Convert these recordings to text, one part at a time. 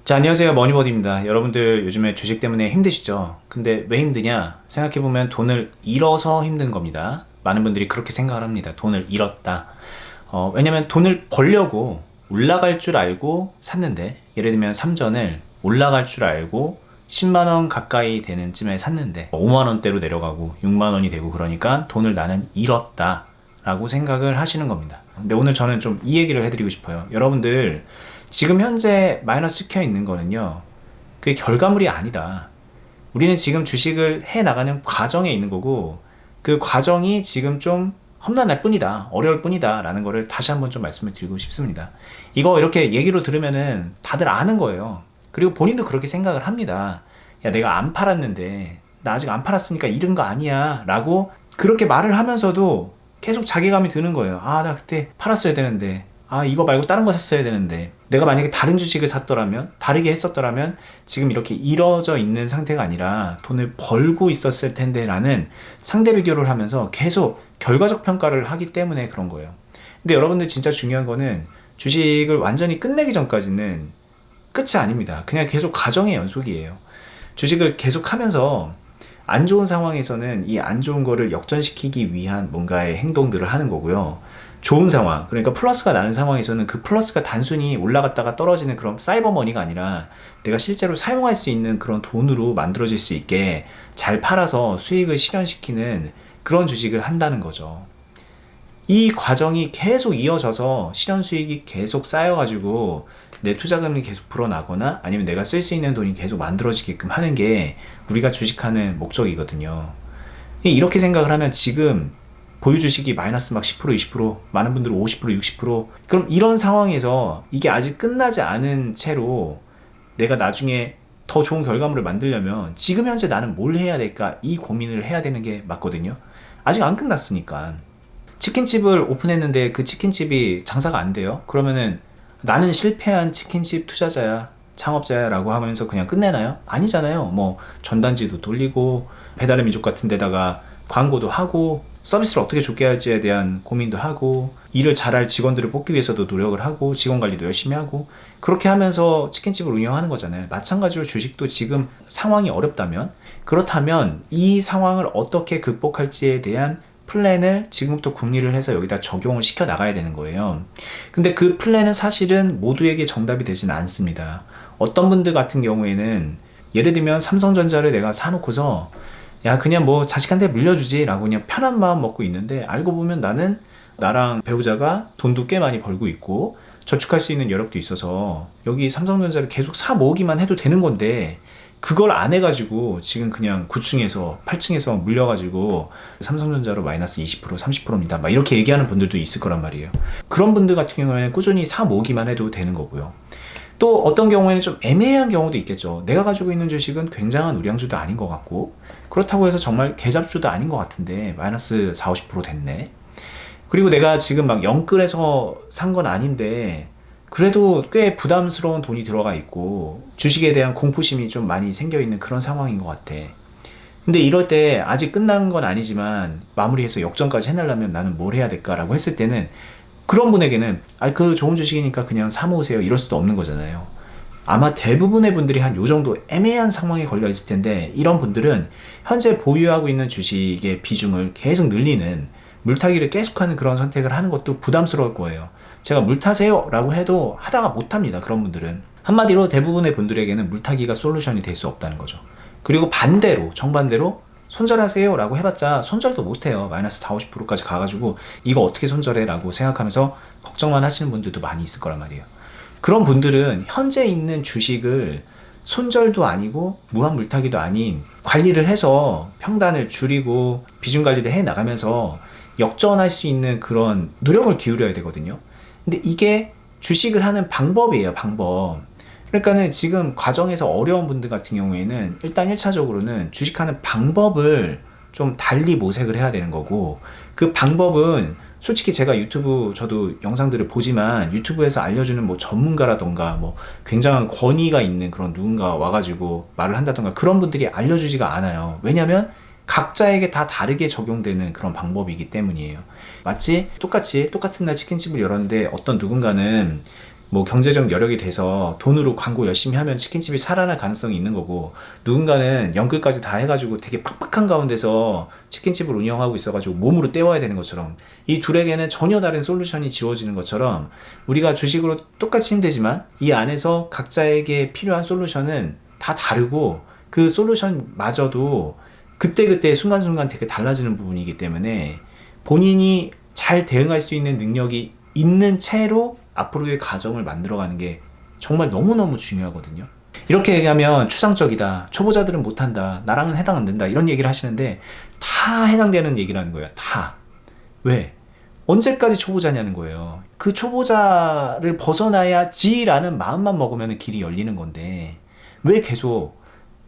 자, 안녕하세요. 머니버디입니다. 여러분들 요즘에 주식 때문에 힘드시죠? 근데 왜 힘드냐? 생각해보면 돈을 잃어서 힘든 겁니다. 많은 분들이 그렇게 생각을 합니다. 돈을 잃었다. 왜냐면 돈을 벌려고 올라갈 줄 알고 샀는데, 예를 들면 삼전을 올라갈 줄 알고 10만원 가까이 되는 쯤에 샀는데 5만원대로 내려가고 6만원이 되고, 그러니까 돈을 나는 잃었다 라고 생각을 하시는 겁니다. 근데 오늘 저는 좀 이 얘기를 해드리고 싶어요. 여러분들 지금 현재 마이너스 찍혀 있는 거는요, 그게 결과물이 아니다. 우리는 지금 주식을 해 나가는 과정에 있는 거고, 그 과정이 지금 좀 험난할 뿐이다, 어려울 뿐이다 라는 거를 다시 한번 좀 말씀을 드리고 싶습니다. 이거 이렇게 얘기로 들으면은 다들 아는 거예요. 그리고 본인도 그렇게 생각을 합니다. 야, 내가 안 팔았는데, 나 아직 안 팔았으니까 잃은 거 아니야 라고 그렇게 말을 하면서도 계속 자괴감이 드는 거예요. 아, 나 그때 팔았어야 되는데, 아, 이거 말고 다른 거 샀어야 되는데, 내가 만약에 다른 주식을 샀더라면, 다르게 했었더라면 지금 이렇게 이뤄져 있는 상태가 아니라 돈을 벌고 있었을 텐데 라는 상대 비교를 하면서 계속 결과적 평가를 하기 때문에 그런 거예요. 근데 여러분들 진짜 중요한 거는 주식을 완전히 끝내기 전까지는 끝이 아닙니다. 그냥 계속 과정의 연속이에요. 주식을 계속 하면서 안 좋은 상황에서는 이 안 좋은 거를 역전시키기 위한 뭔가의 행동들을 하는 거고요. 좋은 상황, 그러니까 플러스가 나는 상황에서는 그 플러스가 단순히 올라갔다가 떨어지는 그런 사이버머니가 아니라 내가 실제로 사용할 수 있는 그런 돈으로 만들어질 수 있게 잘 팔아서 수익을 실현시키는 그런 주식을 한다는 거죠. 이 과정이 계속 이어져서 실현 수익이 계속 쌓여가지고 내 투자금이 계속 불어나거나 아니면 내가 쓸 수 있는 돈이 계속 만들어지게끔 하는 게 우리가 주식하는 목적이거든요. 이렇게 생각을 하면 지금 보유 주식이 마이너스 막 10%, 20%, 많은 분들은 50%, 60%, 그럼 이런 상황에서 이게 아직 끝나지 않은 채로 내가 나중에 더 좋은 결과물을 만들려면 지금 현재 나는 뭘 해야 될까, 이 고민을 해야 되는 게 맞거든요. 아직 안 끝났으니까. 치킨집을 오픈했는데 그 치킨집이 장사가 안 돼요? 그러면은 나는 실패한 치킨집 투자자야, 창업자야 라고 하면서 그냥 끝내나요? 아니잖아요. 뭐 전단지도 돌리고 배달의 민족 같은 데다가 광고도 하고 서비스를 어떻게 좋게 할지에 대한 고민도 하고 일을 잘할 직원들을 뽑기 위해서도 노력을 하고 직원 관리도 열심히 하고, 그렇게 하면서 치킨집을 운영하는 거잖아요. 마찬가지로 주식도 지금 상황이 어렵다면, 그렇다면 이 상황을 어떻게 극복할지에 대한 플랜을 지금부터 궁리를 해서 여기다 적용을 시켜 나가야 되는 거예요. 근데 그 플랜은 사실은 모두에게 정답이 되지는 않습니다. 어떤 분들 같은 경우에는 예를 들면 삼성전자를 내가 사놓고서 야, 그냥 뭐 자식한테 물려주지 라고 그냥 편한 마음 먹고 있는데, 알고 보면 나는 나랑 배우자가 돈도 꽤 많이 벌고 있고 저축할 수 있는 여력도 있어서 여기 삼성전자를 계속 사 모으기만 해도 되는 건데, 그걸 안 해가지고 지금 그냥 9층에서 8층에서 막 물려가지고 삼성전자로 마이너스 20%, 30%입니다 막 이렇게 얘기하는 분들도 있을 거란 말이에요. 그런 분들 같은 경우에는 꾸준히 사 모으기만 해도 되는 거고요. 또 어떤 경우에는 좀 애매한 경우도 있겠죠. 내가 가지고 있는 주식은 굉장한 우량주도 아닌 것 같고, 그렇다고 해서 정말 개잡주도 아닌 것 같은데 마이너스 4, 50% 됐네. 그리고 내가 지금 막 영끌해서 산 건 아닌데 그래도 꽤 부담스러운 돈이 들어가 있고 주식에 대한 공포심이 좀 많이 생겨 있는 그런 상황인 것 같아. 근데 이럴 때 아직 끝난 건 아니지만 마무리해서 역전까지 해내려면 나는 뭘 해야 될까라고 했을 때는, 그런 분에게는 그 좋은 주식이니까 그냥 사 모으세요 이럴 수도 없는 거잖아요. 아마 대부분의 분들이 한 요 정도 애매한 상황에 걸려 있을 텐데, 이런 분들은 현재 보유하고 있는 주식의 비중을 계속 늘리는, 물타기를 계속하는 그런 선택을 하는 것도 부담스러울 거예요. 제가 물타세요 라고 해도 하다가 못합니다. 그런 분들은 한마디로 대부분의 분들에게는 물타기가 솔루션이 될 수 없다는 거죠. 그리고 반대로, 정반대로 손절하세요 라고 해봤자 손절도 못해요. 마이너스 4, 50%까지 가가지고 이거 어떻게 손절해 라고 생각하면서 걱정만 하시는 분들도 많이 있을 거란 말이에요. 그런 분들은 현재 있는 주식을 손절도 아니고 무한 물타기도 아닌 관리를 해서 평단을 줄이고 비중 관리를 해 나가면서 역전할 수 있는 그런 노력을 기울여야 되거든요. 근데 이게 주식을 하는 방법이에요, 방법. 그러니까는 지금 과정에서 어려운 분들 같은 경우에는 일단 1차적으로는 주식하는 방법을 좀 달리 모색을 해야 되는 거고, 그 방법은 솔직히 제가 유튜브 저도 영상들을 보지만 유튜브에서 알려주는 뭐 전문가라던가 뭐 굉장한 권위가 있는 그런 누군가 와가지고 말을 한다던가 그런 분들이 알려주지가 않아요. 왜냐면 각자에게 다 다르게 적용되는 그런 방법이기 때문이에요. 마치 똑같은 날 치킨집을 열었는데 어떤 누군가는 뭐 경제적 여력이 돼서 돈으로 광고 열심히 하면 치킨집이 살아날 가능성이 있는 거고, 누군가는 연끌까지 다 해가지고 되게 빡빡한 가운데서 치킨집을 운영하고 있어가지고 몸으로 때워야 되는 것처럼, 이 둘에게는 전혀 다른 솔루션이 지워지는 것처럼 우리가 주식으로 똑같이 힘들지만 이 안에서 각자에게 필요한 솔루션은 다 다르고, 그 솔루션마저도 그때그때 순간순간 되게 달라지는 부분이기 때문에 본인이 잘 대응할 수 있는 능력이 있는 채로 앞으로의 과정을 만들어가는 게 정말 너무너무 중요하거든요. 이렇게 얘기하면 추상적이다, 초보자들은 못한다, 나랑은 해당 안 된다, 이런 얘기를 하시는데 다 해당되는 얘기라는 거예요. 다. 왜? 언제까지 초보자냐는 거예요. 그 초보자를 벗어나야지라는 마음만 먹으면 길이 열리는 건데, 왜 계속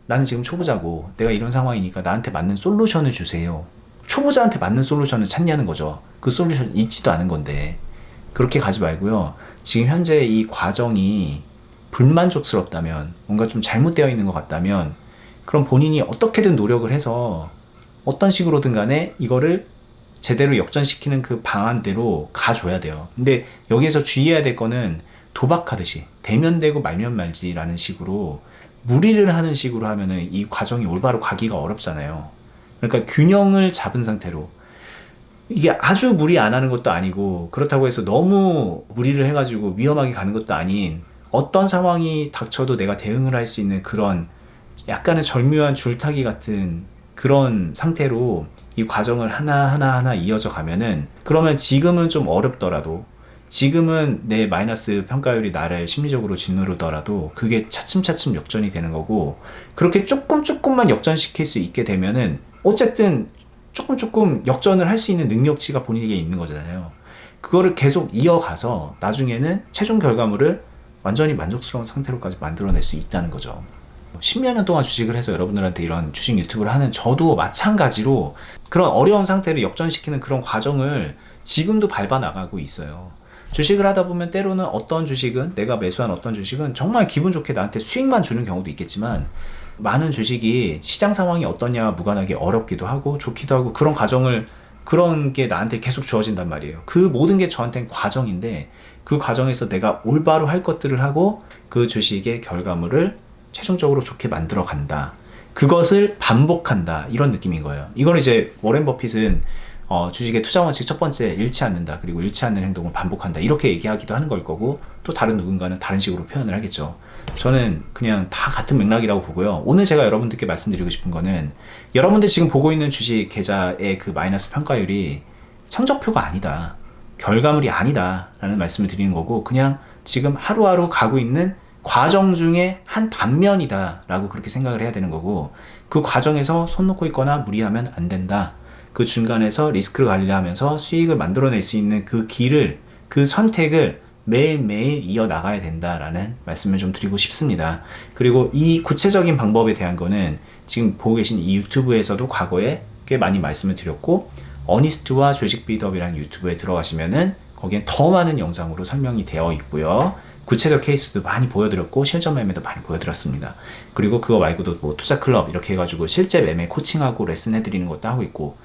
나는 지금 초보자고 내가 이런 상황이니까 나한테 맞는 솔루션을 주세요, 초보자한테 맞는 솔루션을 찾냐는 거죠. 그 솔루션 있지도 않은 건데. 그렇게 가지 말고요. 지금 현재 이 과정이 불만족스럽다면, 뭔가 좀 잘못되어 있는 것 같다면, 그럼 본인이 어떻게든 노력을 해서 어떤 식으로든 간에 이거를 제대로 역전시키는 그 방안대로 가줘야 돼요. 근데 여기에서 주의해야 될 거는, 도박하듯이 대면 되고 말면 말지라는 식으로 무리를 하는 식으로 하면은 이 과정이 올바로 가기가 어렵잖아요. 그러니까 균형을 잡은 상태로, 이게 아주 무리 안 하는 것도 아니고 그렇다고 해서 너무 무리를 해가지고 위험하게 가는 것도 아닌, 어떤 상황이 닥쳐도 내가 대응을 할 수 있는 그런 약간의 절묘한 줄타기 같은 그런 상태로 이 과정을 하나하나 이어져 가면은, 그러면 지금은 좀 어렵더라도, 지금은 내 마이너스 평가율이 나를 심리적으로 짓누르더라도 그게 차츰차츰 역전이 되는 거고, 그렇게 조금만 역전시킬 수 있게 되면은 어쨌든 조금 역전을 할 수 있는 능력치가 본인에게 있는 거잖아요. 그거를 계속 이어가서 나중에는 최종 결과물을 완전히 만족스러운 상태로까지 만들어낼 수 있다는 거죠. 10여 년 동안 주식을 해서 여러분들한테 이런 주식 유튜브를 하는 저도 마찬가지로 그런 어려운 상태를 역전시키는 그런 과정을 지금도 밟아 나가고 있어요. 주식을 하다 보면 때로는 어떤 주식은, 내가 매수한 어떤 주식은 정말 기분 좋게 나한테 수익만 주는 경우도 있겠지만, 많은 주식이 시장 상황이 어떠냐와 무관하게 어렵기도 하고 좋기도 하고, 그런 게 나한테 계속 주어진단 말이에요. 그 모든 게 저한테는 과정인데, 그 과정에서 내가 올바로 할 것들을 하고 그 주식의 결과물을 최종적으로 좋게 만들어 간다, 그것을 반복한다, 이런 느낌인 거예요. 이걸 이제 워렌 버핏은 주식의 투자 원칙 첫 번째, 잃지 않는다, 그리고 잃지 않는 행동을 반복한다, 이렇게 얘기하기도 하는 걸 거고, 또 다른 누군가는 다른 식으로 표현을 하겠죠. 저는 그냥 다 같은 맥락이라고 보고요. 오늘 제가 여러분들께 말씀드리고 싶은 거는, 여러분들 지금 보고 있는 주식 계좌의 그 마이너스 평가율이 성적표가 아니다, 결과물이 아니다 라는 말씀을 드리는 거고, 그냥 지금 하루하루 가고 있는 과정 중에 한 단면이다 라고 그렇게 생각을 해야 되는 거고, 그 과정에서 손 놓고 있거나 무리하면 안 된다, 그 중간에서 리스크를 관리하면서 수익을 만들어낼 수 있는 그 길을, 그 선택을 매일매일 이어나가야 된다라는 말씀을 좀 드리고 싶습니다. 그리고 이 구체적인 방법에 대한 거는 지금 보고 계신 이 유튜브에서도 과거에 꽤 많이 말씀을 드렸고, 어니스트와 주식 비더비라는 유튜브에 들어가시면은 거기엔 더 많은 영상으로 설명이 되어 있고요. 구체적 케이스도 많이 보여드렸고 실전 매매도 많이 보여드렸습니다. 그리고 그거 말고도 뭐 투자 클럽 이렇게 해가지고 실제 매매 코칭하고 레슨 해드리는 것도 하고 있고,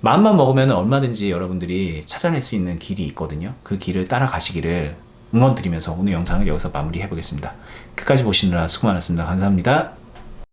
마음만 먹으면 얼마든지 여러분들이 찾아낼 수 있는 길이 있거든요. 그 길을 따라가시기를 응원드리면서 오늘 영상을 여기서 마무리해 보겠습니다. 끝까지 보시느라 수고 많았습니다. 감사합니다.